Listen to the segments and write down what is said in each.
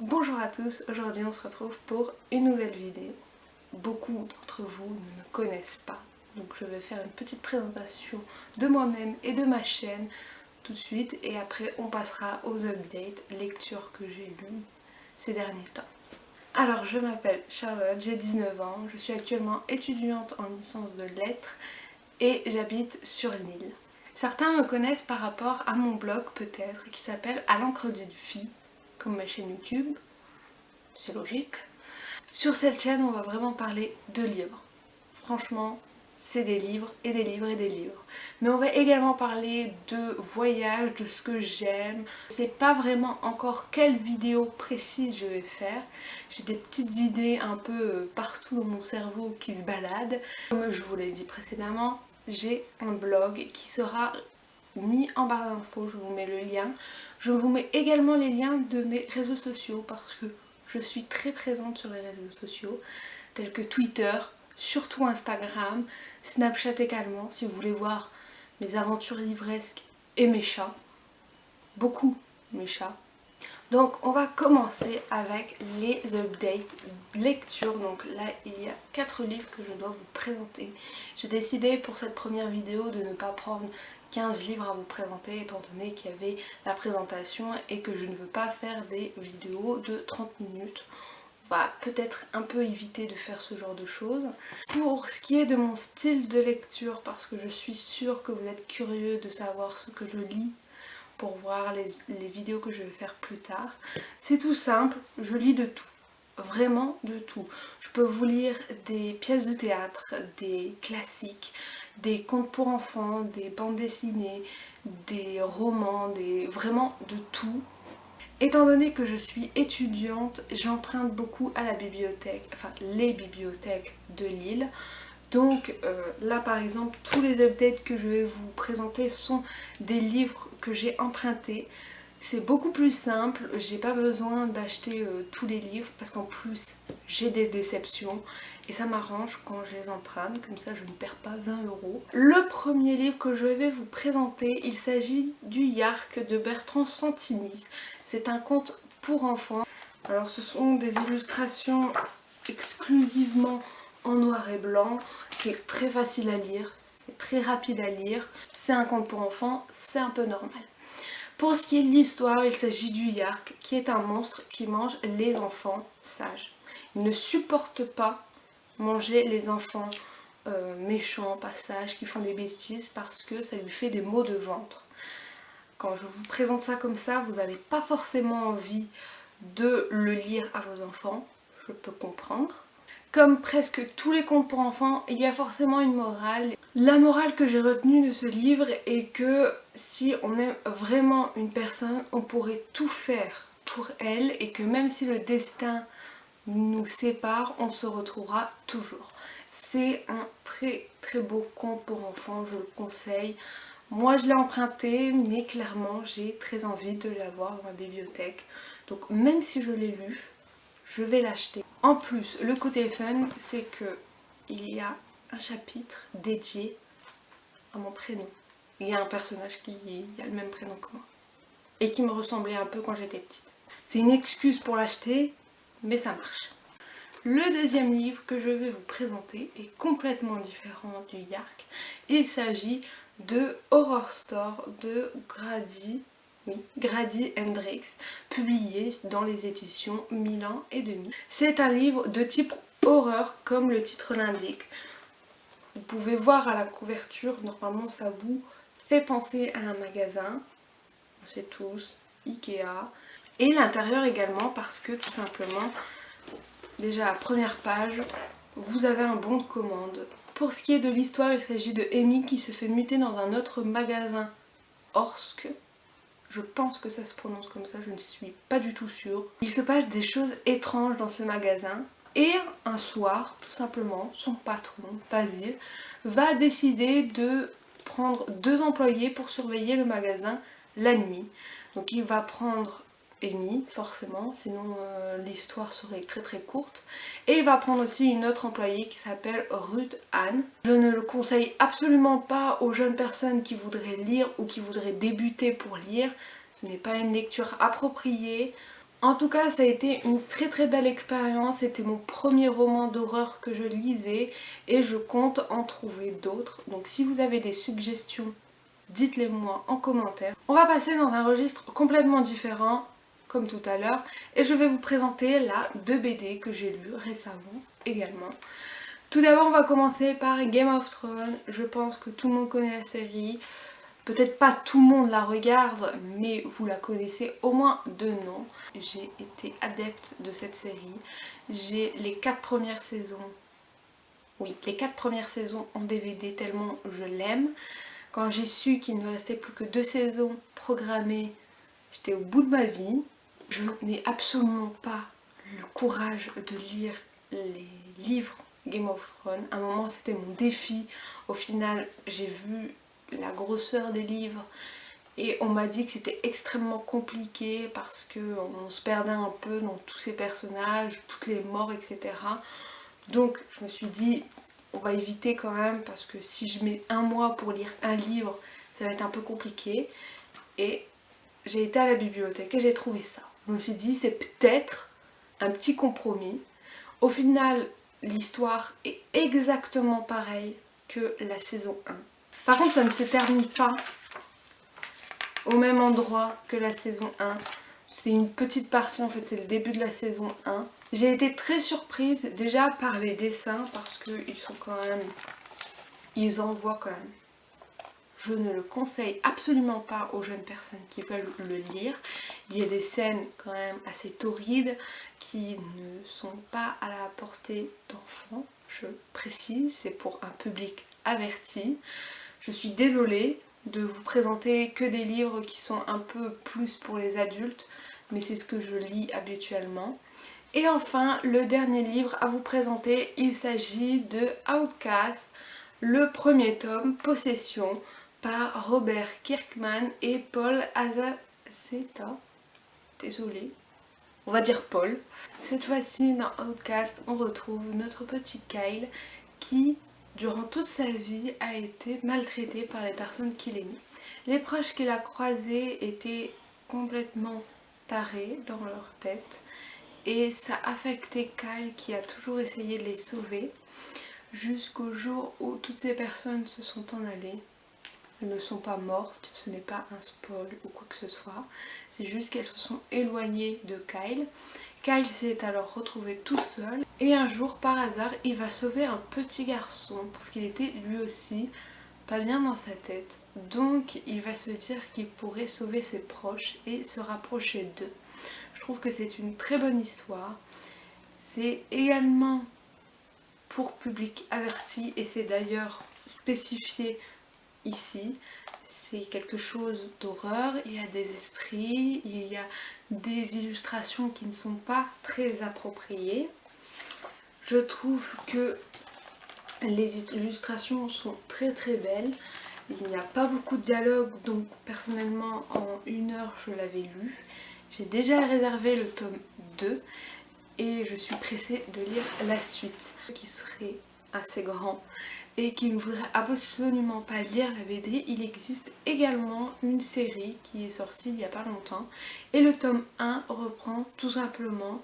Bonjour à tous, aujourd'hui on se retrouve pour une nouvelle vidéo. Beaucoup d'entre vous ne me connaissent pas, donc je vais faire une petite présentation de moi-même et de ma chaîne tout de suite et après on passera aux updates, lectures que j'ai lues ces derniers temps. Alors je m'appelle Charlotte, j'ai 19 ans, je suis actuellement étudiante en licence de lettres et j'habite sur l'île. Certains me connaissent par rapport à mon blog peut-être qui s'appelle À l'encre d'une fille, comme ma chaîne YouTube, c'est logique. Sur cette chaîne on va vraiment parler de livres. Franchement c'est des livres et des livres et des livres. Mais on va également parler de voyage, de ce que j'aime. Je sais pas vraiment encore quelle vidéo précise je vais faire. J'ai des petites idées un peu partout dans mon cerveau qui se baladent. Comme je vous l'ai dit précédemment, j'ai un blog qui sera mis en barre d'infos, je vous mets le lien. Je vous mets également les liens de mes réseaux sociaux parce que je suis très présente sur les réseaux sociaux tels que Twitter, surtout Instagram, Snapchat également si vous voulez voir mes aventures livresques et mes chats. Beaucoup mes chats. Donc on va commencer avec les updates lecture. Donc là il y a 4 livres que je dois vous présenter. J'ai décidé pour cette première vidéo de ne pas prendre 15 livres à vous présenter étant donné qu'il y avait la présentation et que je ne veux pas faire des vidéos de 30 minutes. On va peut-être un peu éviter de faire ce genre de choses. Pour ce qui est de mon style de lecture, parce que je suis sûre que vous êtes curieux de savoir ce que je lis pour voir les vidéos que je vais faire plus tard, c'est tout simple, je lis de tout. Vraiment de tout. Je peux vous lire des pièces de théâtre, des classiques, des contes pour enfants, des bandes dessinées, des romans, vraiment de tout. Étant donné que je suis étudiante, j'emprunte beaucoup à la bibliothèque, enfin les bibliothèques de Lille. Donc là par exemple, tous les updates que je vais vous présenter sont des livres que j'ai empruntés. C'est beaucoup plus simple, j'ai pas besoin d'acheter tous les livres parce qu'en plus j'ai des déceptions et ça m'arrange quand je les emprunte, comme ça je ne perds pas 20 €. Le premier livre que je vais vous présenter, il s'agit du Yark de Bertrand Santini. C'est un conte pour enfants. Alors ce sont des illustrations exclusivement en noir et blanc, c'est très facile à lire, c'est très rapide à lire, c'est un conte pour enfants, c'est un peu normal. Pour ce qui est de l'histoire, il s'agit du Yark, qui est un monstre qui mange les enfants sages. Il ne supporte pas manger les enfants méchants, pas sages, qui font des bêtises, parce que ça lui fait des maux de ventre. Quand je vous présente ça comme ça, vous n'avez pas forcément envie de le lire à vos enfants, je peux comprendre. Comme presque tous les contes pour enfants, il y a forcément une morale. La morale que j'ai retenue de ce livre est que si on aime vraiment une personne, on pourrait tout faire pour elle et que même si le destin nous sépare, on se retrouvera toujours. C'est un très très beau conte pour enfants, je le conseille. Moi je l'ai emprunté, mais clairement j'ai très envie de l'avoir dans ma bibliothèque. Donc même si je l'ai lu, je vais l'acheter. En plus, le côté fun, c'est que il y a un chapitre dédié à mon prénom. Il y a un personnage qui a le même prénom que moi et qui me ressemblait un peu quand j'étais petite. C'est une excuse pour l'acheter, mais ça marche. Le deuxième livre que je vais vous présenter est complètement différent du Yark. Il s'agit de Horror Store de Grady Hendrix, publié dans les éditions Milan et Demi. C'est un livre de type horreur comme le titre l'indique. Vous pouvez voir à la couverture, normalement ça vous fait penser à un magasin, on sait tous, Ikea. Et l'intérieur également parce que tout simplement, déjà à la première page, vous avez un bon de commande. Pour ce qui est de l'histoire, il s'agit de Amy qui se fait muter dans un autre magasin Orsk. Je pense que ça se prononce comme ça, je ne suis pas du tout sûre. Il se passe des choses étranges dans ce magasin. Et un soir, tout simplement, son patron, Basile, va décider de prendre 2 employés pour surveiller le magasin la nuit. Donc il va prendre Amy, forcément, sinon l'histoire serait très très courte. Et il va prendre aussi une autre employée qui s'appelle Ruth Anne. Je ne le conseille absolument pas aux jeunes personnes qui voudraient lire ou qui voudraient débuter pour lire. Ce n'est pas une lecture appropriée. En tout cas, ça a été une très belle expérience. C'était mon premier roman d'horreur que je lisais et je compte en trouver d'autres. Donc si vous avez des suggestions, dites-les moi en commentaire. On va passer dans un registre complètement différent, comme tout à l'heure, et je vais vous présenter là 2 BD que j'ai lues récemment également. Tout d'abord, on va commencer par Game of Thrones. Je pense que tout le monde connaît la série. Peut-être pas tout le monde la regarde, mais vous la connaissez au moins de nom. J'ai été adepte de cette série. J'ai les 4 premières saisons. Oui, les 4 premières saisons en DVD tellement je l'aime. Quand j'ai su qu'il ne restait plus que 2 saisons programmées, j'étais au bout de ma vie. Je n'ai absolument pas le courage de lire les livres Game of Thrones. À un moment, c'était mon défi. Au final, j'ai vu la grosseur des livres et on m'a dit que c'était extrêmement compliqué parce qu'on se perdait un peu dans tous ces personnages, toutes les morts, etc. Donc je me suis dit on va éviter quand même parce que si je mets un mois pour lire un livre, ça va être un peu compliqué. Et j'ai été à la bibliothèque et j'ai trouvé ça. Je me suis dit c'est peut-être un petit compromis. Au final, l'histoire est exactement pareille que la saison 1. Par contre, ça ne se termine pas au même endroit que la saison 1. C'est une petite partie, en fait, c'est le début de la saison 1. J'ai été très surprise déjà par les dessins parce qu'ils sont quand même... Ils envoient quand même. Je ne le conseille absolument pas aux jeunes personnes qui veulent le lire. Il y a des scènes quand même assez torrides qui ne sont pas à la portée d'enfants. Je précise, c'est pour un public averti. Je suis désolée de vous présenter que des livres qui sont un peu plus pour les adultes, mais c'est ce que je lis habituellement. Et enfin, le dernier livre à vous présenter, il s'agit de Outcast, le premier tome, Possession, par Robert Kirkman et Paul Azaceta. Désolée, on va dire Paul. Cette fois-ci, dans Outcast, on retrouve notre petit Kyle qui, durant toute sa vie, a été maltraité par les personnes qu'il aimait. Les proches qu'il a croisés étaient complètement tarés dans leur tête et ça a affecté Kyle qui a toujours essayé de les sauver jusqu'au jour où toutes ces personnes se sont en allées. Elles ne sont pas mortes, ce n'est pas un spoil ou quoi que ce soit, c'est juste qu'elles se sont éloignées de Kyle. Kyle s'est alors retrouvé tout seul et un jour par hasard il va sauver un petit garçon parce qu'il était lui aussi pas bien dans sa tête. Donc il va se dire qu'il pourrait sauver ses proches et se rapprocher d'eux. Je trouve que c'est une très bonne histoire. C'est également pour public averti et c'est d'ailleurs spécifié ici. C'est quelque chose d'horreur, il y a des esprits, il y a des illustrations qui ne sont pas très appropriées. Je trouve que les illustrations sont très belles. Il n'y a pas beaucoup de dialogue, donc personnellement en 1 heure je l'avais lu. J'ai déjà réservé le tome 2 et je suis pressée de lire la suite qui serait assez grand et qui ne voudrait absolument pas lire la BD. Il existe également une série qui est sortie il n'y a pas longtemps et le tome 1 reprend tout simplement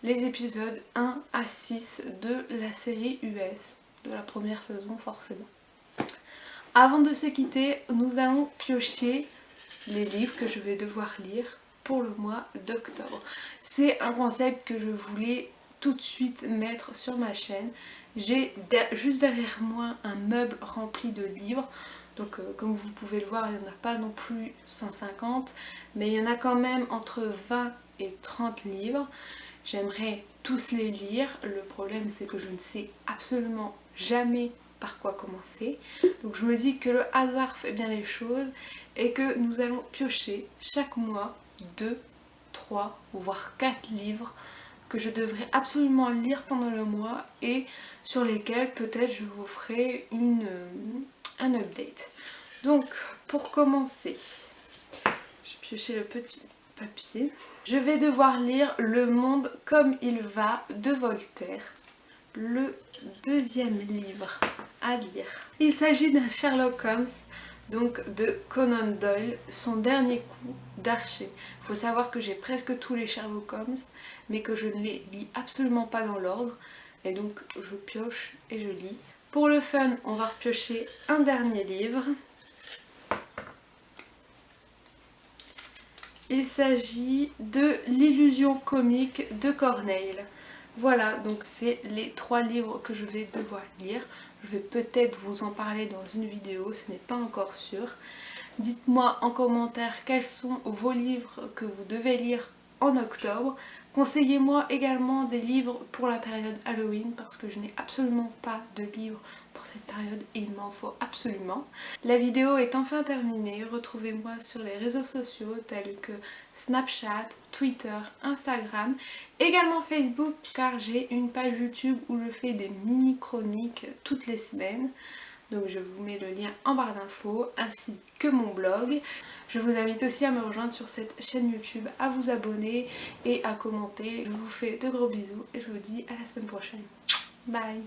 les épisodes 1 à 6 de la série US, de la première saison forcément. Avant de se quitter, nous allons piocher les livres que je vais devoir lire pour le mois d'octobre. C'est un concept que je voulais tout de suite mettre sur ma chaîne. J'ai juste derrière moi un meuble rempli de livres. Donc comme vous pouvez le voir, il n'y en a pas non plus 150, mais il y en a quand même entre 20 et 30 livres. J'aimerais tous les lire. Le problème c'est que je ne sais absolument jamais par quoi commencer. Donc je me dis que le hasard fait bien les choses et que nous allons piocher chaque mois 2, 3 voire 4 livres que je devrais absolument lire pendant le mois et sur lesquels peut-être je vous ferai un update. Donc pour commencer, j'ai pioché le petit papier. Je vais devoir lire Le monde comme il va de Voltaire, le 2e livre à lire. Il s'agit d'un Sherlock Holmes donc de Conan Doyle, son dernier coup d'archer. Il faut savoir que j'ai presque tous les Sherlock Holmes, mais que je ne les lis absolument pas dans l'ordre, et donc je pioche et je lis. Pour le fun, on va repiocher un dernier livre. Il s'agit de L'illusion comique de Corneille. Voilà, donc c'est les 3 livres que je vais devoir lire. Je vais peut-être vous en parler dans une vidéo, ce n'est pas encore sûr. Dites-moi en commentaire quels sont vos livres que vous devez lire en octobre. Conseillez-moi également des livres pour la période Halloween parce que je n'ai absolument pas de livres pour cette période et il m'en faut absolument. La vidéo est enfin terminée. Retrouvez-moi sur les réseaux sociaux tels que Snapchat, Twitter, Instagram, également Facebook car j'ai une page YouTube où je fais des mini chroniques toutes les semaines. Donc je vous mets le lien en barre d'infos ainsi que mon blog. Je vous invite aussi à me rejoindre sur cette chaîne YouTube, à vous abonner et à commenter. Je vous fais de gros bisous et je vous dis à la semaine prochaine. Bye!